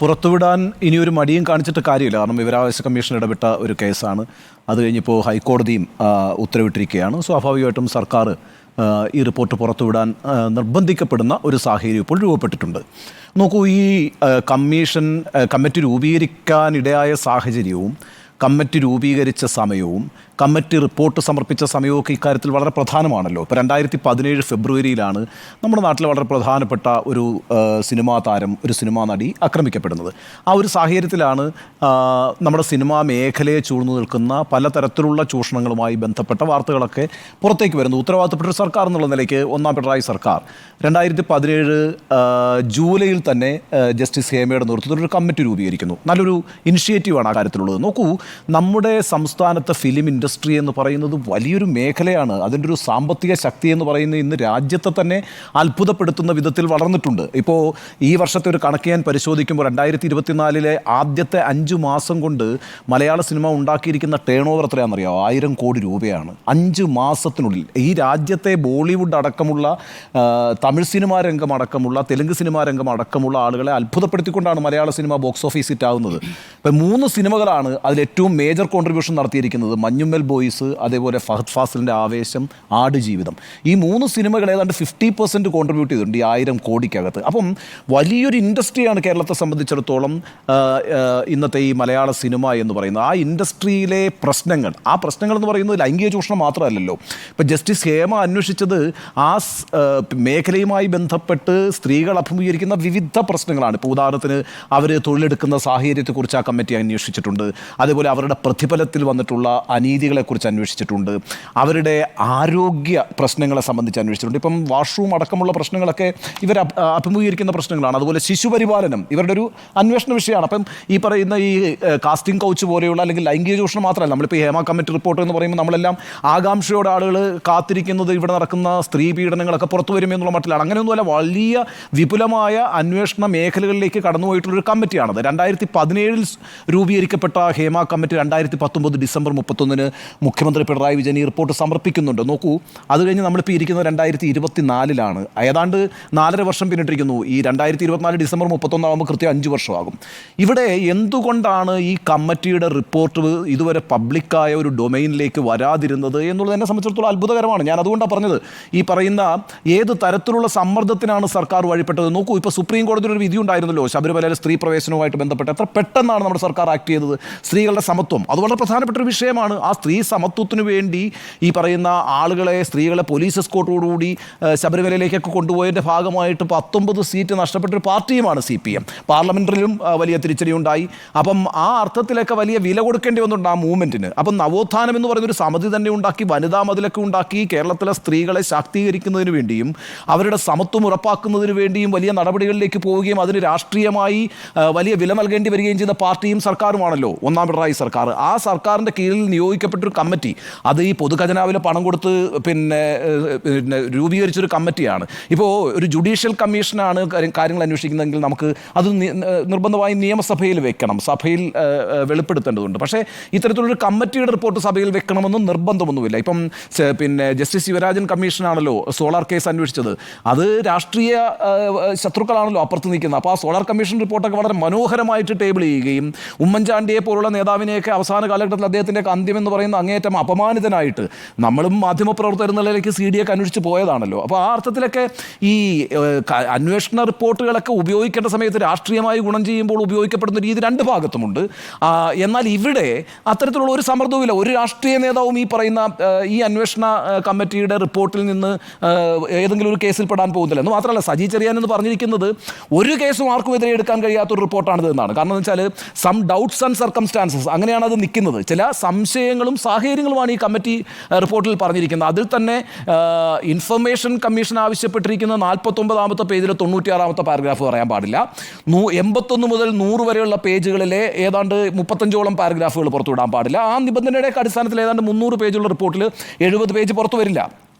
പുറത്തുവിടാൻ ഇനിയൊരു മടിയും കാണിച്ചിട്ട് കാര്യമില്ല. കാരണം വിവരാവകാശ കമ്മീഷൻ ഇടപെട്ട ഒരു കേസാണ്. അത് കഴിഞ്ഞിപ്പോൾ ഹൈക്കോടതിയും ഉത്തരവിട്ടിരിക്കുകയാണ്. സ്വാഭാവികമായിട്ടും സർക്കാർ ഈ റിപ്പോർട്ട് പുറത്തുവിടാൻ നിർബന്ധിക്കപ്പെടുന്ന ഒരു സാഹചര്യം ഇപ്പോൾ രൂപപ്പെട്ടിട്ടുണ്ട്. നോക്കൂ, ഈ കമ്മിറ്റി രൂപീകരിക്കാനിടയായ സാഹചര്യവും കമ്മിറ്റി രൂപീകരിച്ച സമയവും കമ്മിറ്റി റിപ്പോർട്ട് സമർപ്പിച്ച സമയവും ഇക്കാര്യത്തിൽ വളരെ പ്രധാനമാണല്ലോ. ഇപ്പോൾ 2017 ഫെബ്രുവരിയിലാണ് നമ്മുടെ നാട്ടിൽ വളരെ പ്രധാനപ്പെട്ട ഒരു സിനിമാ താരം, ഒരു സിനിമാ നടി ആക്രമിക്കപ്പെടുന്നത്. ആ ഒരു സാഹചര്യത്തിലാണ് നമ്മുടെ സിനിമാ മേഖലയെ ചൂഴ്ന്നു നിൽക്കുന്ന പലതരത്തിലുള്ള ചൂഷണങ്ങളുമായി ബന്ധപ്പെട്ട വാർത്തകളൊക്കെ പുറത്തേക്ക് വരുന്നു. ഉത്തരവാദിത്തപ്പെട്ട ഒരു സർക്കാർ എന്നുള്ള നിലയ്ക്ക് ഒന്നാം പിണറായി സർക്കാർ 2017 ജൂലൈയിൽ തന്നെ ജസ്റ്റിസ് ഹേമയുടെ നേതൃത്വത്തിൽ ഒരു കമ്മിറ്റി രൂപീകരിക്കുന്നു. നല്ലൊരു ഇനിഷ്യേറ്റീവാണ് ആ കാര്യത്തിലുള്ളത്. നോക്കൂ, നമ്മുടെ സംസ്ഥാനത്തെ ഫിലിം ഇൻഡസ്ട്രി എന്ന് പറയുന്നത് വലിയൊരു മേഖലയാണ്. അതിൻ്റെ ഒരു സാമ്പത്തിക ശക്തി എന്ന് പറയുന്നത് ഇന്ന് രാജ്യത്തെ തന്നെ അത്ഭുതപ്പെടുത്തുന്ന വിധത്തിൽ വളർന്നിട്ടുണ്ട്. ഇപ്പോൾ ഈ വർഷത്തെ ഒരു കണക്ക് ഞാൻ പരിശോധിക്കുമ്പോൾ 2024 ആദ്യത്തെ 5 മാസം കൊണ്ട് മലയാള സിനിമ ഉണ്ടാക്കിയിരിക്കുന്ന ടേൺ ഓവർ എത്രയാണെന്നറിയാമോ? 1000 കോടി രൂപയാണ് 5 മാസത്തിനുള്ളിൽ. ഈ രാജ്യത്തെ ബോളിവുഡ് അടക്കമുള്ള തമിഴ് സിനിമാ രംഗം അടക്കമുള്ള തെലുങ്ക് സിനിമാ രംഗം അടക്കമുള്ള ആളുകളെ അത്ഭുതപ്പെടുത്തിക്കൊണ്ടാണ് മലയാള സിനിമ ബോക്സ് ഓഫീസ് ഹിറ്റ് ആകുന്നത്. ഇപ്പം 3 സിനിമകളാണ് അതിൽ ഏറ്റവും മേജർ കോൺട്രിബ്യൂഷൻ നടത്തിയിരിക്കുന്നത്. മഞ്ഞുമ്മൽ ബോയ്സ്, അതേപോലെ ഫഹദ് ഫാസിലിൻ്റെ ആവേശം, ആടുജീവിതം. ഈ 3 സിനിമകൾ ഏതാണ്ട് 50% കോൺട്രിബ്യൂട്ട് ചെയ്തിട്ടുണ്ട് ഈ 1000 കോടിക്കകത്ത്. അപ്പം വലിയൊരു ഇൻഡസ്ട്രിയാണ് കേരളത്തെ സംബന്ധിച്ചിടത്തോളം ഇന്നത്തെ ഈ മലയാള സിനിമ എന്ന് പറയുന്നത്. ആ ഇൻഡസ്ട്രിയിലെ പ്രശ്നങ്ങൾ എന്ന് പറയുന്നത് ലൈംഗിക ചൂഷണം മാത്രമല്ലല്ലോ. ഇപ്പം ജസ്റ്റിസ് ഹേമ അന്വേഷിച്ചത് ആ മേഖലയുമായി ബന്ധപ്പെട്ട് സ്ത്രീകൾ അഭിമുഖീകരിക്കുന്ന വിവിധ പ്രശ്നങ്ങളാണ്. ഇപ്പോൾ ഉദാഹരണത്തിന് അവർ തൊഴിലെടുക്കുന്ന സാഹചര്യത്തെക്കുറിച്ച് ആ കമ്മിറ്റി അന്വേഷിച്ചിട്ടുണ്ട്. അതേപോലെ അവരുടെ പ്രതിഫലത്തിൽ വന്നിട്ടുള്ള അനീതികളെക്കുറിച്ച് അന്വേഷിച്ചിട്ടുണ്ട്. അവരുടെ ആരോഗ്യ പ്രശ്നങ്ങളെ സംബന്ധിച്ച് അന്വേഷിച്ചിട്ടുണ്ട്. ഇപ്പം വാഷ്റൂം അടക്കമുള്ള പ്രശ്നങ്ങളൊക്കെ ഇവർ അഭിമുഖീകരിക്കുന്ന പ്രശ്നങ്ങളാണ്. അതുപോലെ ശിശുപരിപാലനം ഇവരുടെ ഒരു അന്വേഷണ വിഷയമാണ്. അപ്പം ഈ പറയുന്ന ഈ കാസ്റ്റിംഗ് കൗച്ച് പോലെയുള്ള അല്ലെങ്കിൽ ലൈംഗിക ചൂഷണം മാത്രമല്ല, നമ്മളിപ്പോൾ ഹേമ കമ്മിറ്റി റിപ്പോർട്ട് എന്ന് പറയുമ്പോൾ നമ്മളെല്ലാം ആകാംക്ഷയോടെ ആളുകൾ കാത്തിരിക്കുന്നത് ഇവിടെ നടക്കുന്ന സ്ത്രീ പീഡനങ്ങളൊക്കെ പുറത്തു വരുമെന്നുള്ള മട്ടിലാണ്. അങ്ങനെയൊന്നുമല്ല, വലിയ വിപുലമായ അന്വേഷണ മേഖലകളിലേക്ക് കടന്നുപോയിട്ടുള്ളൊരു കമ്മിറ്റിയാണത്. 2017 രൂപീകരിക്കപ്പെട്ട ഹേമ കമ്മിറ്റി 2019 ഡിസംബർ 31 മുഖ്യമന്ത്രി പിണറായി വിജയൻ ഈ റിപ്പോർട്ട് സമർപ്പിക്കുന്നുണ്ട്. നോക്കൂ, അത് കഴിഞ്ഞ് നമ്മളിപ്പോൾ ഇരിക്കുന്നത് 2024 ഏതാണ്ട് 4.5 വർഷം പിന്നിട്ടിരിക്കുന്നു. ഈ 2024 ഡിസംബർ 31 ആകുമ്പോൾ കൃത്യം 5 വർഷമാകും. ഇവിടെ എന്തുകൊണ്ടാണ് ഈ കമ്മിറ്റിയുടെ റിപ്പോർട്ട് ഇതുവരെ പബ്ലിക്കായ ഒരു ഡൊമൈനിലേക്ക് വരാതിരുന്നത് എന്നുള്ളത് എന്നെ സംബന്ധിച്ചിടത്തോളം അത്ഭുതകരമാണ്. ഞാൻ അതുകൊണ്ടാണ് പറഞ്ഞത്, ഈ പറയുന്ന ഏത് തരത്തിലുള്ള സമ്മർദ്ദത്തിനാണ് സർക്കാർ വഴിപ്പെട്ടത്. നോക്കൂ, ഇപ്പോൾ സുപ്രീം കോടതിയിൽ ഒരു വിധി ഉണ്ടായിരുന്നല്ലോ ശബരിമലയിലെ സ്ത്രീ പ്രവേശനവുമായിട്ട് ബന്ധപ്പെട്ട്. എത്ര പെട്ടെന്നാണ് നമ്മുടെ സർക്കാർ ആക്ട് ചെയ്തത്. സ്ത്രീകളുടെ സമത്വം അത് വളരെ പ്രധാനപ്പെട്ടൊരു വിഷയമാണ്. ആ സ്ത്രീ സമത്വത്തിനു വേണ്ടി ഈ പറയുന്ന ആളുകളെ, സ്ത്രീകളെ പോലീസ് എസ്കോർട്ടോടുകൂടി ശബരിമലയിലേക്കൊക്കെ കൊണ്ടുപോയതിൻ്റെ ഭാഗമായിട്ട് 19 സീറ്റ് നഷ്ടപ്പെട്ടൊരു പാർട്ടിയുമാണ് CPM. പാർലമെൻറ്റിലും വലിയ തിരിച്ചടിയുണ്ടായി. അപ്പം ആ അർത്ഥത്തിലൊക്കെ വലിയ വില കൊടുക്കേണ്ടി വന്നിട്ടുണ്ട് ആ മൂവ്മെൻറ്റിന്. അപ്പം നവോത്ഥാനം എന്ന് പറയുന്നൊരു സമിതി തന്നെ ഉണ്ടാക്കി, വനിതാ മതിലൊക്കെ ഉണ്ടാക്കി, കേരളത്തിലെ സ്ത്രീകളെ ശാക്തീകരിക്കുന്നതിന് വേണ്ടിയും അവരുടെ സമത്വം ഉറപ്പാക്കുന്നതിന് വേണ്ടിയും വലിയ നടപടികളിലേക്ക് പോവുകയും അതിന് രാഷ്ട്രീയമായി വലിയ വില നൽകേണ്ടി വരികയും ചെയ്ത പാർട്ടിയും സർക്കാരുമാണല്ലോ ഒന്നാം പിണറായി സർക്കാർ. ആ സർക്കാരിൻ്റെ കീഴിൽ നിയോഗിക്കപ്പെട്ടൊരു കമ്മിറ്റി, അത് ഈ പൊതുഖജനാവിലെ പണം കൊടുത്ത് പിന്നെ രൂപീകരിച്ചൊരു കമ്മിറ്റിയാണ്. ഇപ്പോൾ ഒരു ജുഡീഷ്യൽ കമ്മീഷനാണ് കാര്യങ്ങൾ അന്വേഷിക്കുന്നതെങ്കിൽ നമുക്ക് അത് നിർബന്ധമായും നിയമസഭയിൽ വെക്കണം, സഭയിൽ വെളിപ്പെടുത്തേണ്ടതുണ്ട്. പക്ഷേ ഇത്തരത്തിലൊരു കമ്മിറ്റിയുടെ റിപ്പോർട്ട് സഭയിൽ വെക്കണമെന്നും നിർബന്ധമൊന്നുമില്ല. ഇപ്പം പിന്നെ ജസ്റ്റിസ് ശിവരാജൻ കമ്മീഷനാണല്ലോ സോളാർ കേസ് അന്വേഷിച്ചത്. അത് രാഷ്ട്രീയ ശത്രുക്കളാണല്ലോ അപ്പുറത്ത് നിൽക്കുന്നത്. അപ്പോൾ ആ സോളാർ കമ്മീഷൻ റിപ്പോർട്ടൊക്കെ വളരെ മനോഹരമായിട്ട് ടേബിൾ ചെയ്യുകയും ഉമ്മൻചാണ്ടിയെ പോലുള്ള നേതാവിനെയൊക്കെ അവസാന കാലഘട്ടത്തിൽ അദ്ദേഹത്തിൻ്റെ അന്ത്യം എന്ന് പറയുന്ന അങ്ങേയറ്റം അപമാനിതനായിട്ട് നമ്മളും മാധ്യമപ്രവർത്തകർ നിലയിലേക്ക് CDA അന്വേഷിച്ച് പോയതാണല്ലോ. അപ്പോൾ ആ അർത്ഥത്തിലൊക്കെ ഈ അന്വേഷണ റിപ്പോർട്ടുകളൊക്കെ ഉപയോഗിക്കേണ്ട സമയത്ത് രാഷ്ട്രീയമായി ഗുണം ചെയ്യുമ്പോൾ ഉപയോഗിക്കപ്പെടുന്ന രീതി രണ്ട് ഭാഗത്തുമുണ്ട്. എന്നാൽ ഇവിടെ അത്തരത്തിലുള്ള ഒരു സമ്മർദ്ദവുമില്ല. ഒരു രാഷ്ട്രീയ നേതാവും ഈ പറയുന്ന ഈ അന്വേഷണ കമ്മിറ്റിയുടെ റിപ്പോർട്ടിൽ നിന്ന് ഏതെങ്കിലും ഒരു കേസിൽ പെടാൻ പോകുന്നില്ല. എന്ന് മാത്രമല്ല, സജി ചെറിയാൻ എന്ന് പറഞ്ഞിരിക്കുന്നത് ഒരു കേസും ആർക്കും എതിരെ എടുക്കാൻ കഴിയാത്തൊരു റിപ്പോർട്ടാണിത് എന്നാണ്. കാരണം എന്ന് വെച്ചാൽ സം ഡൗട്ട്സ് ആൻഡ് സർക്കംസ്റ്റാൻസസ്, അങ്ങനെയാണ് അത് നിൽക്കുന്നത്. ചില സംശയങ്ങളും സാഹചര്യങ്ങളുമാണ് ഈ കമ്മിറ്റി റിപ്പോർട്ടിൽ പറഞ്ഞിരിക്കുന്നത്. അതിൽ തന്നെ ഇൻഫർമേഷൻ കമ്മീഷൻ ആവശ്യപ്പെട്ടിരിക്കുന്ന 49ാമത്തെ പേജിലെ 96ാമത്തെ പാരഗ്രാഫ് പറയാൻ പാടില്ല. 81 മുതൽ 100 വരെയുള്ള പേജുകളിലെ ഏതാണ്ട് 35ഓളം പാരഗ്രാഫുകൾ പുറത്തുവിടാൻ പാടില്ല. ആ നിബന്ധനയുടെ അടിസ്ഥാനത്തിൽ ഏതാണ്ട് 300 പേജുള്ള റിപ്പോർട്ടിൽ 70 പേജ് പുറത്തു വരില്ല.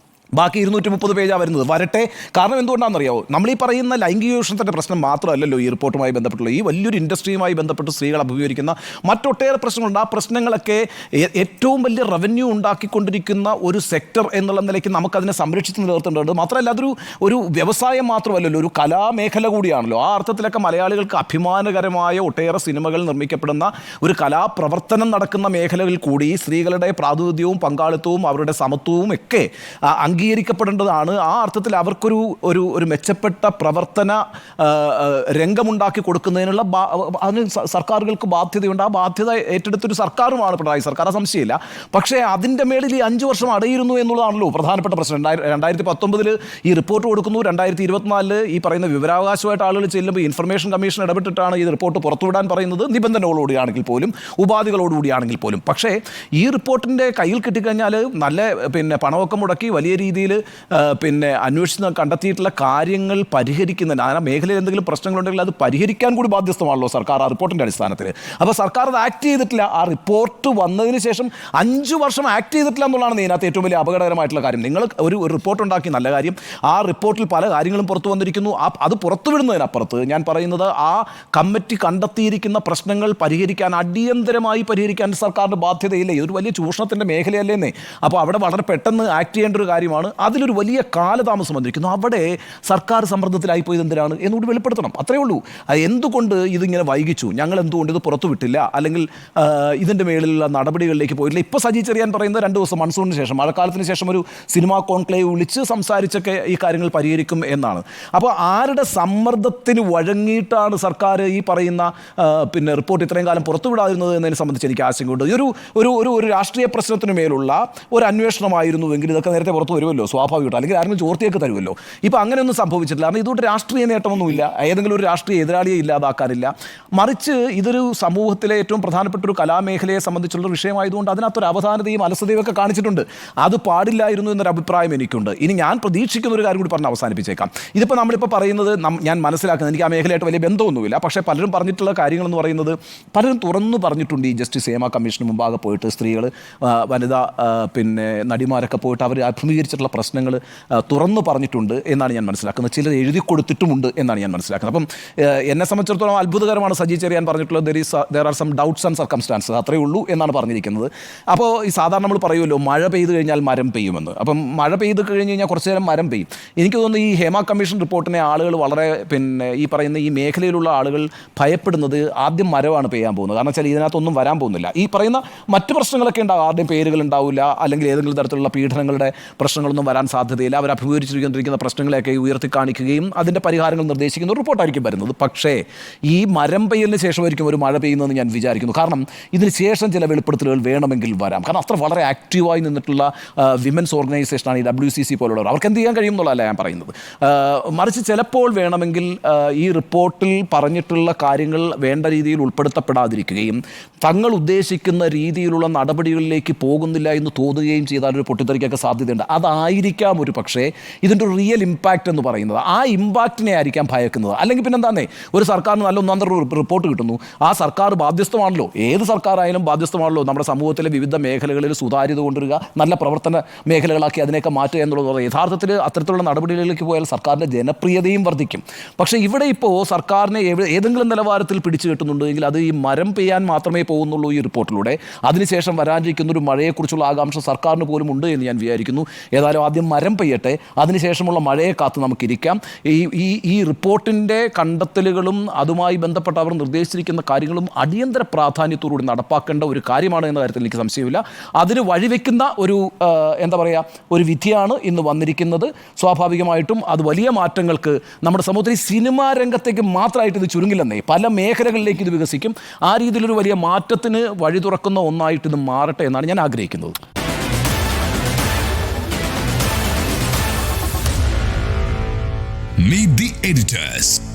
ബാക്കി 230 പേജാണ് വരുന്നത്. വരട്ടെ. കാരണം എന്തുകൊണ്ടാണെന്നറിയാമോ, നമ്മൾ ഈ പറയുന്ന ലൈംഗിക ചൂഷണത്തിൻ്റെ പ്രശ്നം മാത്രമല്ലല്ലോ ഈ റിപ്പോർട്ടുമായി ബന്ധപ്പെട്ടുള്ള, ഈ വലിയൊരു ഇൻഡസ്ട്രിയുമായി ബന്ധപ്പെട്ട് സ്ത്രീകൾ അഭിമുഖീകരിക്കുന്ന മറ്റൊട്ടേറെ പ്രശ്നങ്ങളുണ്ട്. ആ പ്രശ്നങ്ങളൊക്കെ ഏറ്റവും വലിയ റവന്യൂ ഉണ്ടാക്കിക്കൊണ്ടിരിക്കുന്ന ഒരു സെക്ടർ എന്നുള്ള നിലയ്ക്ക് നമുക്കതിനെ സംരക്ഷിച്ച് നിലനിർത്തേണ്ടതുണ്ട്. മാത്രമല്ല ഒരു വ്യവസായം മാത്രമല്ലല്ലോ, ഒരു കലാമേഖല കൂടിയാണല്ലോ. ആ അർത്ഥത്തിലൊക്കെ മലയാളികൾക്ക് അഭിമാനകരമായ ഒട്ടേറെ സിനിമകൾ നിർമ്മിക്കപ്പെടുന്ന ഒരു കലാപ്രവർത്തനം നടക്കുന്ന മേഖലകളിൽ കൂടി സ്ത്രീകളുടെ പ്രാതിനിധ്യവും പങ്കാളിത്തവും അവരുടെ സമത്വവും ഒക്കെ അംഗീകരിക്കപ്പെടേണ്ടതാണ്. ആ അർത്ഥത്തിൽ അവർക്കൊരു ഒരു മെച്ചപ്പെട്ട പ്രവർത്തന രംഗമുണ്ടാക്കി കൊടുക്കുന്നതിനുള്ള അതിന് സർക്കാരുകൾക്ക് ബാധ്യതയുണ്ട്. ആ ബാധ്യത ഏറ്റെടുത്തൊരു സർക്കാരുമാണ് പിണറായി സർക്കാർ, സംശയമില്ല. പക്ഷേ അതിൻ്റെ മേളിൽ ഈ 5 വർഷം അടയിരുന്നു എന്നുള്ളതാണല്ലോ പ്രധാനപ്പെട്ട പ്രശ്നം. 2019 ഈ റിപ്പോർട്ട് കൊടുക്കുന്നു, 2024 ഈ പറയുന്ന വിവരാവകാശമായിട്ട് ആളുകൾ ചെല്ലുമ്പോൾ ഇൻഫർമേഷൻ കമ്മീഷൻ ഇടപെട്ടിട്ടാണ് ഈ റിപ്പോർട്ട് പുറത്തുവിടാൻ പറയുന്നത്, നിബന്ധനകളോടുകൂടിയാണെങ്കിൽ പോലും ഉപാധികളോടുകൂടിയാണെങ്കിൽ പോലും. പക്ഷേ ഈ റിപ്പോർട്ടിൻ്റെ കയ്യിൽ കിട്ടിക്കഴിഞ്ഞാൽ നല്ല പണമൊക്കെ മുടക്കി വലിയ രീതിയിൽ അന്വേഷിച്ച് കണ്ടെത്തിയിട്ടുള്ള കാര്യങ്ങൾ പരിഹരിക്കുന്നതിന്, ആ മേഖലയിൽ എന്തെങ്കിലും പ്രശ്നങ്ങളുണ്ടെങ്കിൽ അത് പരിഹരിക്കാൻ കൂടി ബാധ്യസ്ഥമാണല്ലോ സർക്കാർ ആ റിപ്പോർട്ടിൻ്റെ അടിസ്ഥാനത്തിൽ. അപ്പോൾ സർക്കാർ അത് ആക്ട് ചെയ്തിട്ടില്ല. ആ റിപ്പോർട്ട് വന്നതിന് ശേഷം 5 വർഷം ആക്ട് ചെയ്തിട്ടില്ല എന്നുള്ളതാണ് ഇതിനകത്ത് ഏറ്റവും വലിയ അപകടകരമായിട്ടുള്ള കാര്യം. നിങ്ങൾ ഒരു റിപ്പോർട്ട് ഉണ്ടാക്കി, നല്ല കാര്യം. ആ റിപ്പോർട്ടിൽ പല കാര്യങ്ങളും പുറത്തു വന്നിരിക്കുന്നു. അത് പുറത്തുവിടുന്നതിനപ്പുറത്ത് ഞാൻ പറയുന്നത് ആ കമ്മിറ്റി കണ്ടെത്തിയിരിക്കുന്ന പ്രശ്നങ്ങൾ പരിഹരിക്കാൻ, അടിയന്തരമായി പരിഹരിക്കാൻ സർക്കാരിൻ്റെ ബാധ്യതയില്ലേ? ഇതൊരു വലിയ ചൂഷണത്തിൻ്റെ മേഖലയല്ലേന്നേ. അപ്പോൾ അവിടെ വളരെ പെട്ടെന്ന് ആക്ട് ചെയ്യേണ്ട ഒരു കാര്യമാണ്. അതിലൊരു വലിയ കാലതാമസം വന്നിരിക്കുന്നു. അവിടെ സർക്കാർ സമ്മർദ്ദത്തിലായിപ്പോയത് എന്തിനാണ് എന്നുകൂടി വെളിപ്പെടുത്തണം. അത്രയേ ഉള്ളൂ. എന്തുകൊണ്ട് ഇതിങ്ങനെ വൈകിച്ചു, ഞങ്ങൾ എന്തുകൊണ്ട് ഇത് പുറത്തു വിട്ടില്ല, അല്ലെങ്കിൽ ഇതിൻ്റെ മേളിലുള്ള നടപടികളിലേക്ക് പോയിട്ടില്ല. ഇപ്പോൾ സജി ചെറിയാൻ പറയുന്നത് 2 ദിവസം മൺസൂണിന് ശേഷം, മഴക്കാലത്തിന് ശേഷം ഒരു സിനിമാ കോൺക്ലേവ് വിളിച്ച് സംസാരിച്ചൊക്കെ ഈ കാര്യങ്ങൾ പരിഹരിക്കും എന്നാണ്. അപ്പോൾ ആരുടെ സമ്മർദ്ദത്തിന് വഴങ്ങിയിട്ടാണ് സർക്കാർ ഈ പറയുന്ന റിപ്പോർട്ട് ഇത്രയും കാലം പുറത്തുവിടാതിരുന്നത് എന്നതിനെ സംബന്ധിച്ച് എനിക്ക് ആശങ്കയുണ്ട്. ഒരു രാഷ്ട്രീയ പ്രശ്നത്തിന് മേലുള്ള ഒരു അന്വേഷണമായിരുന്നുവെങ്കിൽ ഇതൊക്കെ നേരത്തെ പുറത്ത് വരുമല്ലോ, സ്വാഭാവികമായിട്ട്. അല്ലെങ്കിൽ ആരെങ്കിലും ചോർത്തിയൊക്കെ തരുമല്ലോ. ഇപ്പോൾ അങ്ങനെയൊന്നും സംഭവിച്ചിട്ടില്ല. കാരണം ഇതുകൊണ്ട് രാഷ്ട്രീയ നേട്ടമൊന്നുമില്ല, ഏതെങ്കിലും ഒരു രാഷ്ട്രീയ എതിരാളിയെ ഇല്ലാതാക്കാനില്ല. മറിച്ച് ഇതൊരു സമൂഹത്തിലെ ഏറ്റവും പ്രധാനപ്പെട്ട ഒരു കലാമേഖലയെ സംബന്ധിച്ചുള്ള വിഷയമായതുകൊണ്ട് അതിനകത്തൊരു അവധാനതയും അലസതയും ഒക്കെ കാണിച്ചിട്ടുണ്ട്. അത് പാടില്ലായിരുന്നു എന്നൊരു അഭിപ്രായം എനിക്കുണ്ട്. ഇനി ഞാൻ പ്രതീക്ഷിക്കുന്ന ഒരു കാര്യം കൂടി പറഞ്ഞ് അവസാനിപ്പിച്ചേക്കാം. ഇതിപ്പോൾ നമ്മളിപ്പോൾ പറയുന്നത് ഞാൻ മനസ്സിലാക്കുന്നത്, എനിക്ക് ആ മേഖലയായിട്ട് വലിയ ബന്ധമൊന്നുമില്ല, പക്ഷേ പലരും പറഞ്ഞിട്ടുള്ള കാര്യങ്ങളെന്ന് പറയുന്നത് പലരും തുറന്നു പറഞ്ഞിട്ടുണ്ട്. ഈ ജസ്റ്റിസ് ഹേമ കമ്മീഷന് മുമ്പാകെ പോയിട്ട് സ്ത്രീകൾ, വനിതാ നടിമാരൊക്കെ പോയിട്ട് അവർ അഭിമുഖീകരിച്ചിട്ടുള്ള പ്രശ്നങ്ങൾ തുറന്നു പറഞ്ഞിട്ടുണ്ട് എന്നാണ് ഞാൻ മനസ്സിലാക്കുന്നത്. ചിലർ എഴുതി കൊടുത്തിട്ടുമുണ്ട് എന്നാണ് ഞാൻ മനസ്സിലാക്കുന്നത്. അപ്പം എന്നെ സംബന്ധിച്ചിടത്തോളം അത്ഭുതകരമാണ് സജി ചെറിയാൻ പറഞ്ഞിട്ടുള്ളത് there are some doubts and circumstances, അത്രയേ ഉള്ളൂ എന്നാണ് പറഞ്ഞിരിക്കുന്നത്. അപ്പോൾ ഈ സാധാരണ നമ്മൾ പറയുമല്ലോ മഴ പെയ്ത് കഴിഞ്ഞാൽ മരം പെയ്യുമെന്ന്. അപ്പം മഴ പെയ്ത് കഴിഞ്ഞ് കഴിഞ്ഞാൽ കുറച്ച് നേരം മരം പെയ്യും. എനിക്ക് തോന്നുന്നു ഈ ഹേമ കമ്മീഷൻ റിപ്പോർട്ടിനെ ആളുകൾ വളരെ ഈ പറയുന്ന ഈ മേഖലയിലുള്ള ആളുകൾ ഭയപ്പെടുന്നത് ആദ്യം മരമാണ് പെയ്യാൻ പോകുന്നത്. കാരണം വെച്ചാൽ ഇതിനകത്തൊന്നും വരാൻ പോകുന്നില്ല. ഈ പറയുന്ന മറ്റ് പ്രശ്നങ്ങളൊക്കെ ഉണ്ടാകും, ആരുടെയും പേരുകൾ ഉണ്ടാവില്ല, അല്ലെങ്കിൽ ഏതെങ്കിലും തരത്തിലുള്ള പീഡനങ്ങളുടെ പ്രശ്നങ്ങളൊന്നും വരാൻ സാധ്യതയില്ല. അവർ അഭിമുഖീകരിച്ചിരിക്കുന്ന പ്രശ്നങ്ങളെയൊക്കെ ഉയർത്തി കാണിക്കുകയും അതിൻ്റെ പരിഹാരങ്ങൾ നിർദ്ദേശിക്കുന്ന ഒരു റിപ്പോർട്ടായിരിക്കും വരുന്നത്. പക്ഷേ ഈ മരം പെയ്യലിന് ശേഷമായിരിക്കും ഒരു മഴ പെയ്യുന്നതെന്ന് ഞാൻ വിചാരിക്കുന്നു. കാരണം ഇതിന് ശേഷം ചില വെളിപ്പെടുത്തലുകൾ വേണമെങ്കിൽ വരാം. കാരണം അത്ര വളരെ ആക്റ്റീവായി നിന്നിട്ടുള്ള വിമൻസ് ഓർഗനൈസേഷനാണ് ഈ WCC പോലുള്ളവർ. അവർക്ക് എന്ത് ചെയ്യാൻ കഴിയും എന്നുള്ളതല്ല ഞാൻ പറയുന്നത്. മറിച്ച് ചിലപ്പോൾ വേണമെങ്കിൽ ഈ റിപ്പോർട്ടിൽ പറഞ്ഞിട്ടുള്ള കാര്യങ്ങൾ വേണ്ട രീതിയിൽ ഉൾപ്പെടുത്തപ്പെടാതിരിക്കുകയും തങ്ങൾ ഉദ്ദേശിക്കുന്ന രീതിയിലുള്ള നടപടികളിലേക്ക് പോകുന്നില്ല എന്ന് തോന്നുകയും ചെയ്താൽ ഒരു പൊട്ടിത്തെറിക്കൊക്കെ സാധ്യതയുണ്ട്. അതായിരിക്കാം ഒരു പക്ഷേ ഇതിൻ്റെ ഒരു റിയൽ ഇമ്പാക്റ്റ് എന്ന് പറയുന്നത്. ആ ഇമ്പാക്റ്റിനെ ആയിരിക്കാം ഭയക്കുന്നത്. അല്ലെങ്കിൽ പിന്നെ എന്താന്നേ, ഒരു സർക്കാരിന് നല്ല ഒന്നാന്തര റിപ്പോർട്ട് കിട്ടുന്നു, ആ സർക്കാർ ബാധ്യസ്ഥമാണല്ലോ, ഏത് സർക്കാരായാലും ബാധ്യസ്ഥമാണല്ലോ നമ്മുടെ സമൂഹത്തിലെ വിവിധ മേഖലകളിൽ സുതാര്യത കൊണ്ടുവരിക, നല്ല പ്രവർത്തന മേഖലകളാക്കി അതിനെയൊക്കെ മാറ്റുക എന്നുള്ളത്. യഥാർത്ഥത്തിൽ അത്തരത്തിലുള്ള നടപടികളിലേക്ക് പോയാൽ സർക്കാരിൻ്റെ ജനപ്രിയതയും വർദ്ധിക്കും. പക്ഷേ ഇവിടെ ഇപ്പോൾ സർക്കാരിനെ ഏതെങ്കിലും നിലവാരത്തിൽ പിടിച്ചു കെട്ടുന്നുണ്ടെങ്കിൽ അത് ഈ മരം പെയ്യാൻ മാത്രമേ പോകുന്നുള്ളൂ ഈ റിപ്പോർട്ടിലൂടെ. അതിനുശേഷം വരാനിരിക്കുന്ന ഒരു മഴയെക്കുറിച്ചുള്ള ആകാംക്ഷ സർക്കാരിന് പോലും ഉണ്ട് എന്ന് ഞാൻ വിചാരിക്കുന്നു. ഏതായാലും ആദ്യം മരം പെയ്യട്ടെ, അതിനുശേഷമുള്ള മഴയെ കാത്ത് നമുക്കിരിക്കാം. ഈ റിപ്പോർട്ടിൻ്റെ കണ്ടെത്തലുകളും അതുമായി ബന്ധപ്പെട്ട് അവർ നിർദ്ദേശിച്ചിരിക്കുന്ന കാര്യങ്ങളും അടിയന്തര പ്രാധാന്യത്തോടുകൂടി നടപ്പാക്കേണ്ട ഒരു കാര്യമാണ് എന്ന കാര്യത്തിൽ എനിക്ക് സംശയമില്ല. അതിന് വഴിവെക്കുന്ന ഒരു വിധിയാണ് ഇന്ന് വന്നിരിക്കുന്നത്. സ്വാഭാവികമായിട്ടും അത് വലിയ മാറ്റങ്ങൾക്ക് നമ്മുടെ സമൂഹത്തിൽ സിനിമാ രംഗത്തേക്ക് മാത്രമായിട്ട് ഇത് ചുരുങ്ങില്ലെന്നേ, പല മേഖലകളിലേക്ക് ഇത് വികസിക്കും. ആ രീതിയിലൊരു വലിയ മാറ്റത്തിന് വഴി തുറക്കുന്ന ഒന്നായിട്ട് ഇത് മാറട്ടെ എന്നാണ് ഞാൻ ആഗ്രഹിക്കുന്നത്. Meet the editors.